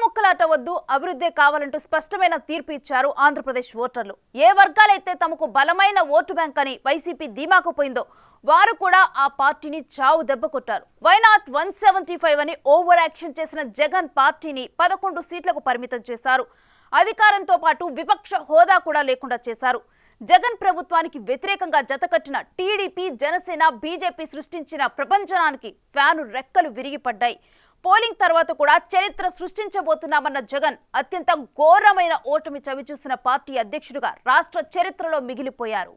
ముక్కలాట వద్దు, అభివృద్ధి కావాలంటూ స్పష్టమైన తీర్పు ఇచ్చారు ఆంధ్రప్రదేశ్ ఓటర్లు. ఏ వర్గాలైతే తమకు బలమైన ఓటు బ్యాంక్ అని వైసీపీ ధీమాకు పోయిందో వారు కూడా ఆ పార్టీని చావు దెబ్బ కొట్టారు. వై నాట్ 175 అని ఓవర్ యాక్షన్ చేసిన జగన్ పార్టీని 11 సీట్లకు పరిమితం చేశారు. అధికారంతో పాటు విపక్ష హోదా కూడా లేకుండా చేశారు. జగన్ ప్రభుత్వానికి వ్యతిరేకంగా జతకట్టిన టీడీపీ, జనసేన, బీజేపీ సృష్టించిన ప్రపంచనానికి ఫ్యాను రెక్కలు విరిగిపడ్డాయి. పోలింగ్ తర్వాత కూడా చరిత్ర సృష్టించబోతున్నామన్న జగన్ అత్యంత ఘోరమైన ఓటమి చవిచూసిన పార్టీ అధ్యక్షుడిగా రాష్ట్ర చరిత్రలో మిగిలిపోయారు.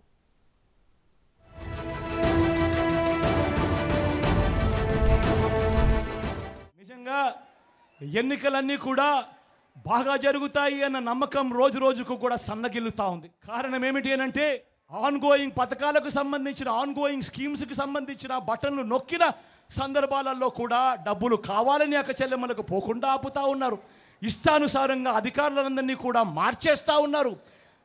నిజంగా ఎన్నికలన్నీ కూడా బాగా జరుగుతాయి అన్న నమ్మకం రోజు రోజుకు కూడా సన్నగిల్లుతా ఉంది. కారణం ఏమిటి అంటే ఆన్గోయింగ్ పథకాలకు సంబంధించిన ఆన్గోయింగ్ స్కీమ్స్కి సంబంధించిన బటన్లు నొక్కిన సందర్భాలలో కూడా డబ్బులు కావాలని అక్కచెల్లెమ్మలకు పోకుండా ఆపుతా ఉన్నారు. ఇష్టానుసారంగా అధికారులందరినీ కూడా మార్చేస్తూ ఉన్నారు.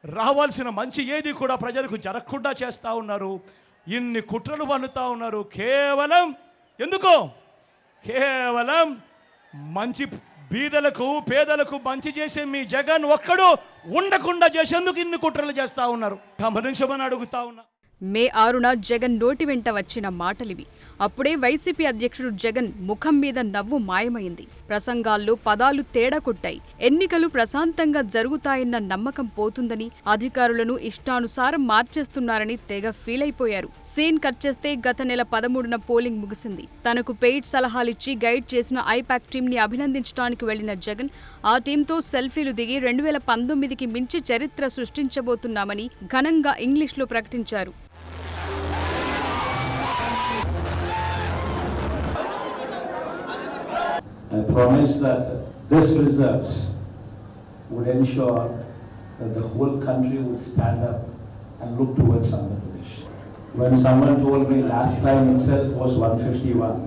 రావాల్సిన మంచి ఏది కూడా ప్రజలకు జరగకుండా చేస్తూ ఉన్నారు. ఇన్ని కుట్రలు పన్నుతా ఉన్నారు. కేవలం ఎందుకో కేవలం మంచి బీదలకు పేదలకు మంచి చేసే మీ జగన్ ఒక్కడు ఉండకుండా చేసేందుకు ఇన్ని కుట్రలు చేస్తా ఉన్నారు. గమనించమని అడుగుతా ఉన్నా. మే 6న జగన్ నోటి వెంట వచ్చిన మాటలివి. అప్పుడే వైసీపీ అధ్యక్షుడు జగన్ ముఖం మీద నవ్వు మాయమైంది. ప్రసంగాల్లో పదాలు తేడా కొట్టాయి. ఎన్నికలు ప్రశాంతంగా జరుగుతాయన్న నమ్మకం పోతుందని, అధికారులను ఇష్టానుసారం మార్చేస్తున్నారని తెగ ఫీల్ అయిపోయారు. సీన్ కట్ చేస్తే గత నెల 13న పోలింగ్ ముగిసింది. తనకు పెయిడ్ సలహాలిచ్చి గైడ్ చేసిన ఐపాక్ టీంని అభినందించడానికి వెళ్లిన జగన్ ఆ టీంతో సెల్ఫీలు దిగి 2019కి మించి చరిత్ర సృష్టించబోతున్నామని ఘనంగా ఇంగ్లీష్లో ప్రకటించారు. I promise that this reserves would ensure that the whole country would stand up and look towards Andhra Pradesh. When someone told me last time itself was 151,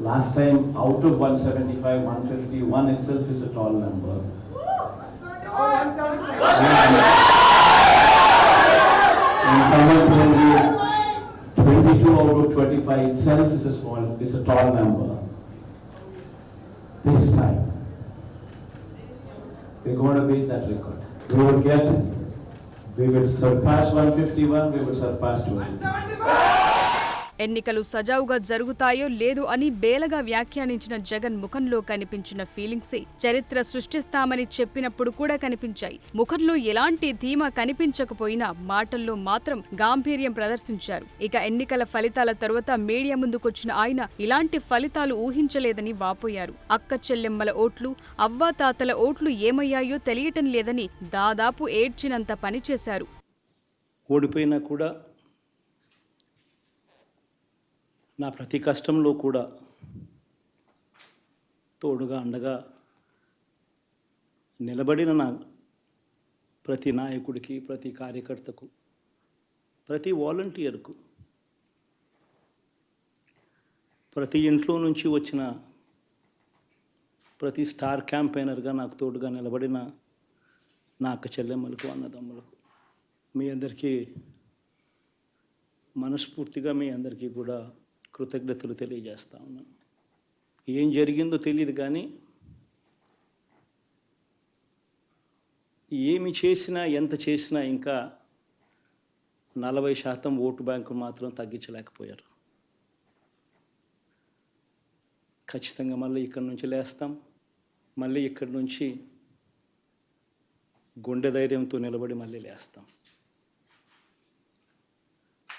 last time out of 175, 151 itself is a tall number. When someone told me 22 out of 25 itself is a tall number. This time, we're going to beat that record. We will surpass 151, we will surpass 200. ఎన్నికలు సజావుగా జరుగుతాయో లేదో అని బేలగా వ్యాఖ్యానించిన జగన్ ముఖంలో కనిపించిన ఫీలింగ్సే చరిత్ర సృష్టిస్తామని చెప్పినప్పుడు కూడా కనిపించాయి. ముఖంలో ఎలాంటి ధీమా కనిపించకపోయినా మాటల్లో మాత్రం గాంభీర్యం ప్రదర్శించారు. ఇక ఎన్నికల ఫలితాల తరువాత మీడియా ముందుకొచ్చిన ఆయన ఇలాంటి ఫలితాలు ఊహించలేదని వాపోయారు. అక్క చెల్లెమ్మల ఓట్లు, అవ్వాతాతల ఓట్లు ఏమయ్యాయో తెలియటం లేదని దాదాపు ఏడ్చినంత పనిచేశారు. ఓడిపోయినా కూడా నా ప్రతి కష్టంలో కూడా తోడుగా అండగా నిలబడిన నా ప్రతి నాయకుడికి, ప్రతి కార్యకర్తకు, ప్రతి వాలంటీర్కు, ప్రతి ఇంట్లో నుంచి వచ్చిన ప్రతి స్టార్ క్యాంపెయినర్గా నాకు తోడుగా నిలబడిన నా అక్క చెల్లెమ్మలకు, అన్నదమ్ములకు, మీ అందరికీ మనస్ఫూర్తిగా మీ అందరికీ కూడా కృతజ్ఞతలు తెలియజేస్తా ఉన్నాను. ఏం జరిగిందో తెలియదు కానీ ఏమి చేసినా ఎంత చేసినా ఇంకా 40% ఓటు బ్యాంకు మాత్రం తగ్గించలేకపోయారు. ఖచ్చితంగా మళ్ళీ ఇక్కడి నుంచి లేస్తాం. మళ్ళీ ఇక్కడి నుంచి గుండె ధైర్యంతో నిలబడి మళ్ళీ లేస్తాం.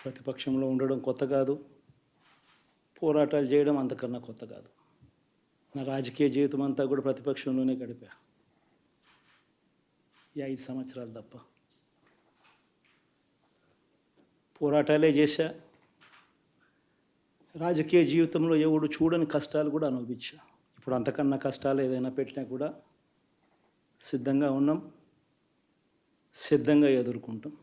ప్రతిపక్షంలో ఉండడం కొత్త కాదు, పోరాటాలు చేయడం అంతకన్నా కొత్త కాదు. నా రాజకీయ జీవితం అంతా కూడా ప్రతిపక్షంలోనే గడిపా. ఈ 5 సంవత్సరాలు తప్ప పోరాటాలే చేశా. రాజకీయ జీవితంలో ఎవడు చూడని కష్టాలు కూడా అనుభవించా. ఇప్పుడు అంతకన్నా కష్టాలు ఏదైనా పెట్టినా కూడా సిద్ధంగా ఉన్నాం, సిద్ధంగా ఎదుర్కొంటాం.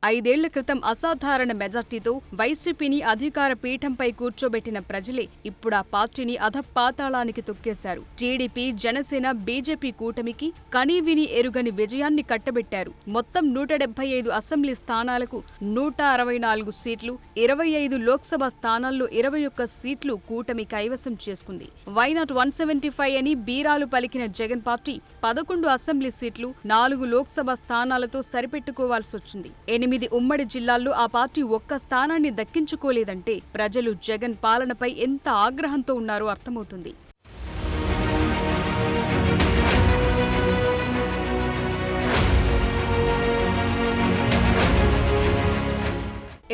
5 ఏళ్ల క్రితం అసాధారణ మెజార్టీతో వైసీపీని అధికార పీఠంపై కూర్చోబెట్టిన ప్రజలే ఇప్పుడు ఆ పార్టీని అధపాతాళానికి తొక్కేశారు. టీడీపీ, జనసేన, బీజేపీ కూటమికి కనీవిని ఎరుగని విజయాన్ని కట్టబెట్టారు. మొత్తం 175 అసెంబ్లీ స్థానాలకు 164 సీట్లు, 25 లోక్సభ స్థానాల్లో 21 సీట్లు కూటమి కైవసం చేసుకుంది. వైనాట్ 175 అని బీరాలు పలికిన జగన్ పార్టీ 11 అసెంబ్లీ సీట్లు, 4 లోక్సభ స్థానాలతో సరిపెట్టుకోవాల్సొచ్చింది. 8 ఉమ్మడి జిల్లాల్లో ఆ పార్టీ ఒక్క స్థానాన్ని దక్కించుకోలేదంటే ప్రజలు జగన్ పాలనపై ఎంత ఆగ్రహంతో ఉన్నారో అర్థమవుతుంది.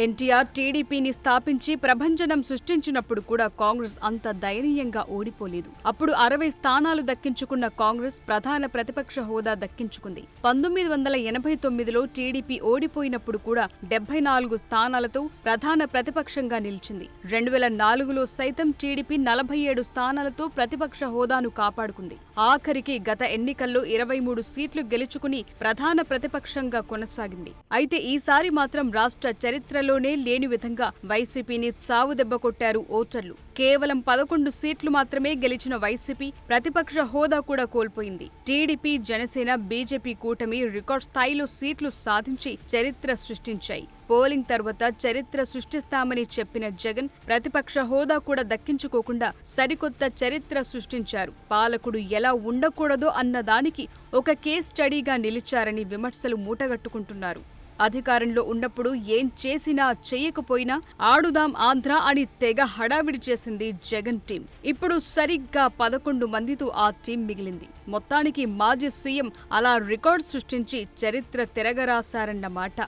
ఎన్టీఆర్ టీడీపీని స్థాపించి ప్రభంజనం సృష్టించినప్పుడు కూడా కాంగ్రెస్ అంత దయనీయంగా ఓడిపోలేదు. అప్పుడు 60 స్థానాలు దక్కించుకున్న కాంగ్రెస్ ప్రధాన ప్రతిపక్ష హోదా దక్కించుకుంది. 1989లో టీడీపీ ఓడిపోయినప్పుడు కూడా 74 స్థానాలతో ప్రధాన ప్రతిపక్షంగా నిలిచింది. 2004లో సైతం టీడీపీ 47 స్థానాలతో ప్రతిపక్ష హోదాను కాపాడుకుంది. ఆఖరికి గత ఎన్నికల్లో 23 సీట్లు గెలుచుకుని ప్రధాన ప్రతిపక్షంగా కొనసాగింది. అయితే ఈసారి మాత్రం రాష్ట్ర చరిత్రలోనే లేని విధంగా వైసీపీని చావుదెబ్బ కొట్టారు ఓటర్లు. కేవలం 11 సీట్లు మాత్రమే గెలిచిన వైసీపీ ప్రతిపక్ష హోదా కూడా కోల్పోయింది. టీడీపీ, జనసేన, బీజేపీ కూటమి రికార్డ్ స్థాయిలో సీట్లు సాధించి చరిత్ర సృష్టించాయి. పోలింగ్ తర్వాత చరిత్ర సృష్టిస్తామని చెప్పిన జగన్ ప్రతిపక్ష హోదా కూడా దక్కించుకోకుండా సరికొత్త చరిత్ర సృష్టించారు. పాలకుడు ఎలా ఉండకూడదో అన్నదానికి ఒక కేస్ స్టడీగా నిలిచారని విమర్శలు మూటగట్టుకుంటున్నారు. అధికారంలో ఉన్నప్పుడు ఏం చేసినా చేయకపోయినా ఆడుదాం ఆంధ్ర అని తెగ హడావిడి చేసింది జగన్ టీం. ఇప్పుడు సరిగ్గా 11 మందితో ఆ టీం మిగిలింది. మొత్తానికి మాజీ సీఎం అలా రికార్డు సృష్టించి చరిత్ర తిరగరాశారన్నమాట.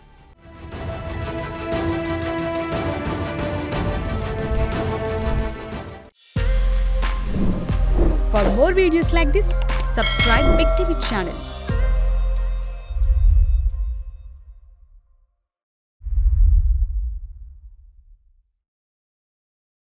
For more videos like this, subscribe Big TV channel.